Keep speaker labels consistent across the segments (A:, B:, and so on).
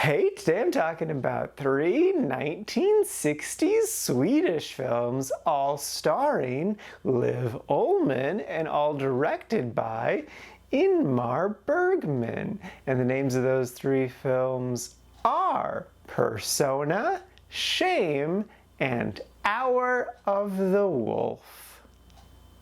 A: Right? Today I'm talking about three 1960s Swedish films, all starring Liv Ullmann and all directed by Ingmar Bergman. And the names of those three films are Persona, Shame, and Hour of the Wolf.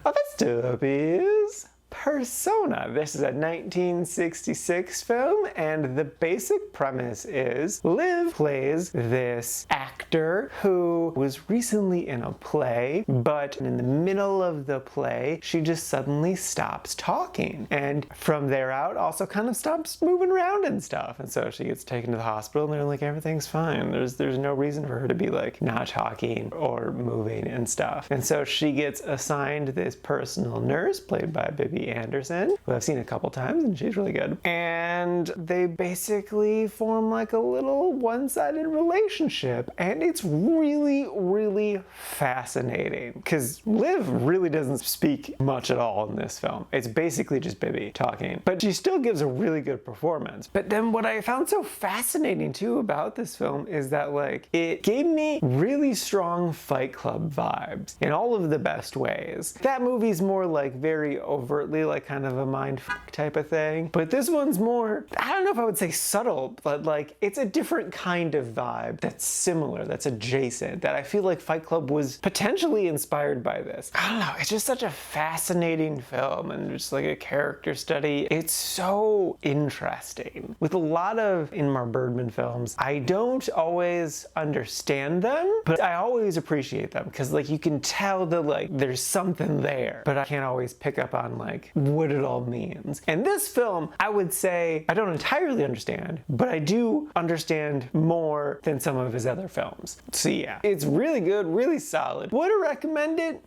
A: First up is Persona. This is a 1966 film, and the basic premise is Liv plays this actor who was recently in a play, but in the middle of the play, she just suddenly stops talking. And from there out, also kind of stops moving around and stuff. And so she gets taken to the hospital, and they're like, everything's fine. There's no reason for her to be like not talking or moving and stuff. And so she gets assigned this personal nurse, played by Bibi Anderson, who I've seen a couple times, and she's really good. And they basically form like a little one-sided relationship, and it's really, really fascinating because Liv really doesn't speak much at all in this film. It's basically just Bibi talking, but she still gives a really good performance. But then what I found so fascinating too about this film is that like it gave me really strong Fight Club vibes in all of the best ways. That movie's more like very overtly like kind of a mindfuck type of thing, but this one's more, I don't know if I would say subtle, but like it's a different kind of vibe that's similar, that's adjacent, that I feel like Fight Club was potentially inspired by this. I don't know, it's just such a fascinating film and just like a character study. It's so interesting. With a lot of Ingmar Bergman films, I don't always understand them, but I always appreciate them because like you can tell that like there's something there, but I can't always pick up on like what it all means. And this film, I would say I don't entirely understand, but I do understand more than some of his other films. So yeah, it's really good, really solid. Would I recommend it?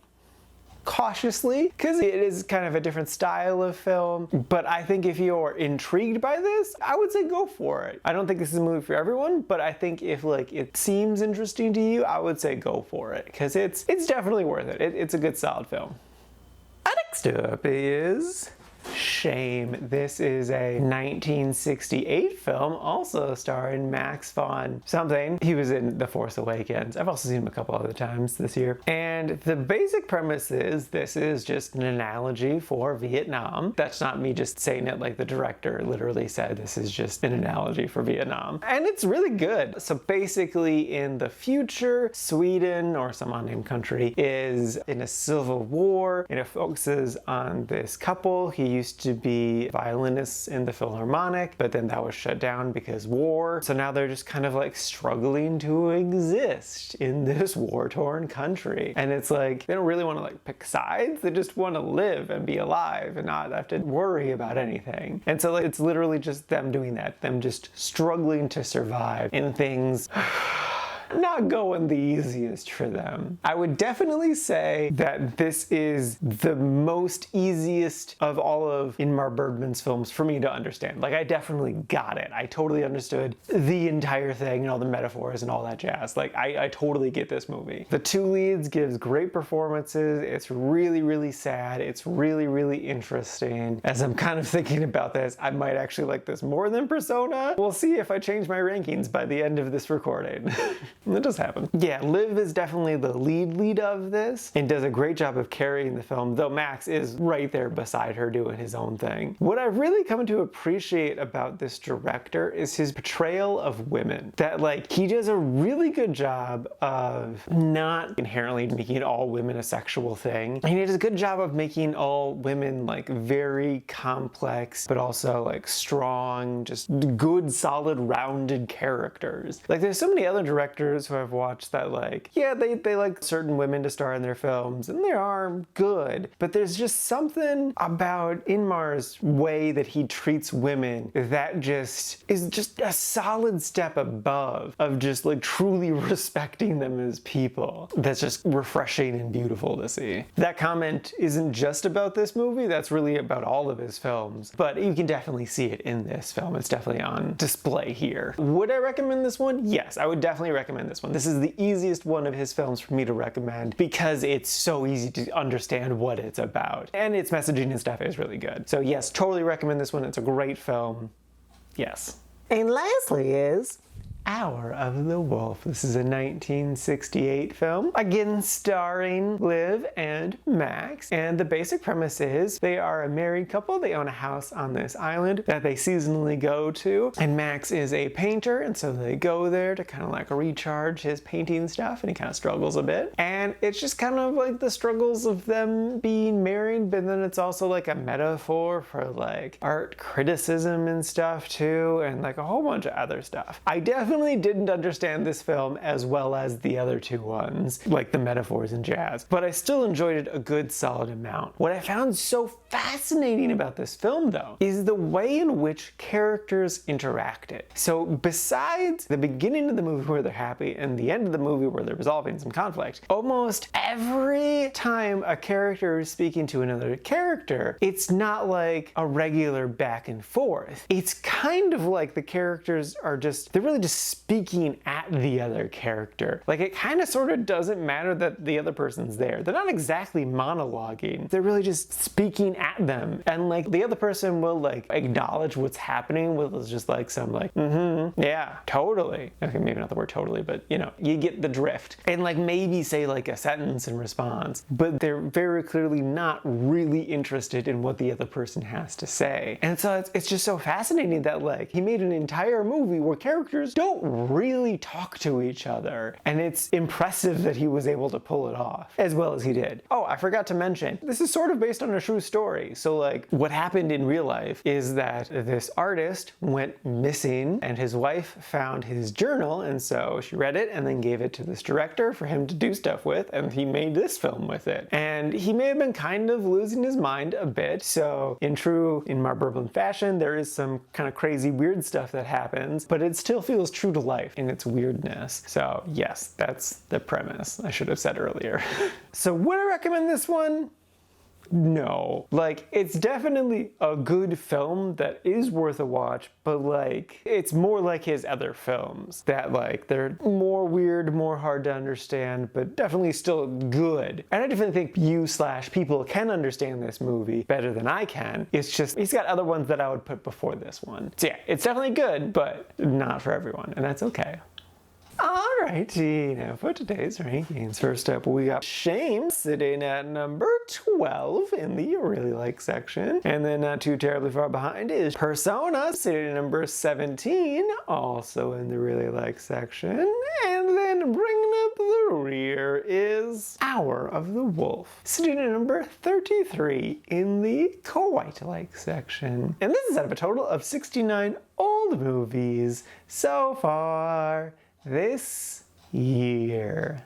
A: Cautiously, because it is kind of a different style of film, but I think if you're intrigued by this, I would say go for it. I don't think this is a movie for everyone, but I think if like it seems interesting to you, I would say go for it, because it's definitely worth it. It's a good solid film. Next up is Shame. This is a 1968 film, also starring Max von something. He was in The Force Awakens. I've also seen him a couple other times this year. And the basic premise is this is just an analogy for Vietnam. That's not me just saying it, like the director literally said this is just an analogy for Vietnam. And it's really good. So basically in the future, Sweden or some unnamed country is in a civil war, and it focuses on this couple. He used to be violinists in the Philharmonic, but then that was shut down because war. So now they're just kind of like struggling to exist in this war-torn country. And it's like, they don't really want to like pick sides. They just want to live and be alive and not have to worry about anything. And so like, it's literally just them doing that, them just struggling to survive in things not going the easiest for them. I would definitely say that this is the most easiest of all of Ingmar Bergman's films for me to understand. Like I definitely got it. I totally understood the entire thing and all the metaphors and all that jazz. Like I totally get this movie. The two leads gives great performances. It's really, really sad. It's really, really interesting. As I'm kind of thinking about this, I might actually like this more than Persona. We'll see if I change my rankings by the end of this recording. That does happen. Yeah, Liv is definitely the lead of this and does a great job of carrying the film, though Max is right there beside her doing his own thing. What I've really come to appreciate about this director is his portrayal of women. That like, he does a really good job of not inherently making all women a sexual thing. And he does a good job of making all women like very complex, but also like strong, just good, solid, rounded characters. Like there's so many other directors who I've watched that like, yeah, they like certain women to star in their films and they are good, but there's just something about Ingmar's way that he treats women that just is just a solid step above of just like truly respecting them as people. That's just refreshing and beautiful to see. That comment isn't just about this movie, that's really about all of his films, but you can definitely see it in this film. It's definitely on display here. Would I recommend this one? Yes, I would definitely recommend this one. This is the easiest one of his films for me to recommend because it's so easy to understand what it's about. And its messaging and stuff is really good. So yes, totally recommend this one. It's a great film. Yes. And lastly is Hour of the Wolf. This is a 1968 film, again starring Liv and Max. And the basic premise is they are a married couple. They own a house on this island that they seasonally go to. And Max is a painter, and so they go there to kind of like recharge his painting stuff, and he kind of struggles a bit. And it's just kind of like the struggles of them being married, but then it's also like a metaphor for like art criticism and stuff too, and like a whole bunch of other stuff. I definitely didn't understand this film as well as the other two ones, like the metaphors and jazz, but I still enjoyed it a good solid amount. What I found so fascinating about this film though is the way in which characters interacted. So besides the beginning of the movie where they're happy and the end of the movie where they're resolving some conflict, almost every time a character is speaking to another character, it's not like a regular back and forth. It's kind of like the characters are they're really just speaking at the other character. Like it kind of sort of doesn't matter that the other person's there. They're not exactly monologuing. They're really just speaking at them. And like the other person will like acknowledge what's happening with just like some like, yeah, totally. Okay, maybe not the word totally, but you know, you get the drift. And like maybe say like a sentence in response, but they're very clearly not really interested in what the other person has to say. And so it's just so fascinating that like he made an entire movie where characters don't really talk to each other, and it's impressive that he was able to pull it off as well as he did. Oh, I forgot to mention, this is sort of based on a true story. So like what happened in real life is that this artist went missing and his wife found his journal, and so she read it and then gave it to this director for him to do stuff with, and he made this film with it. And he may have been kind of losing his mind a bit, so in true Ingmar Bergman fashion, there is some kind of crazy weird stuff that happens, but it still feels true to life in its weirdness. So yes, that's the premise I should have said earlier. So would I recommend this one? No. Like, it's definitely a good film that is worth a watch, but like, it's more like his other films that like, they're more weird, more hard to understand, but definitely still good. And I definitely think you/people can understand this movie better than I can. It's just, he's got other ones that I would put before this one. So yeah, it's definitely good, but not for everyone, and that's okay. Alrighty, now for today's rankings. First up, we got Shame sitting at number 12 in the really like section. And then not too terribly far behind is Persona sitting at number 17, also in the really like section. And then bringing up the rear is Hour of the Wolf, sitting at number 33 in the quite like section. And this is out of a total of 69 old movies so far this year.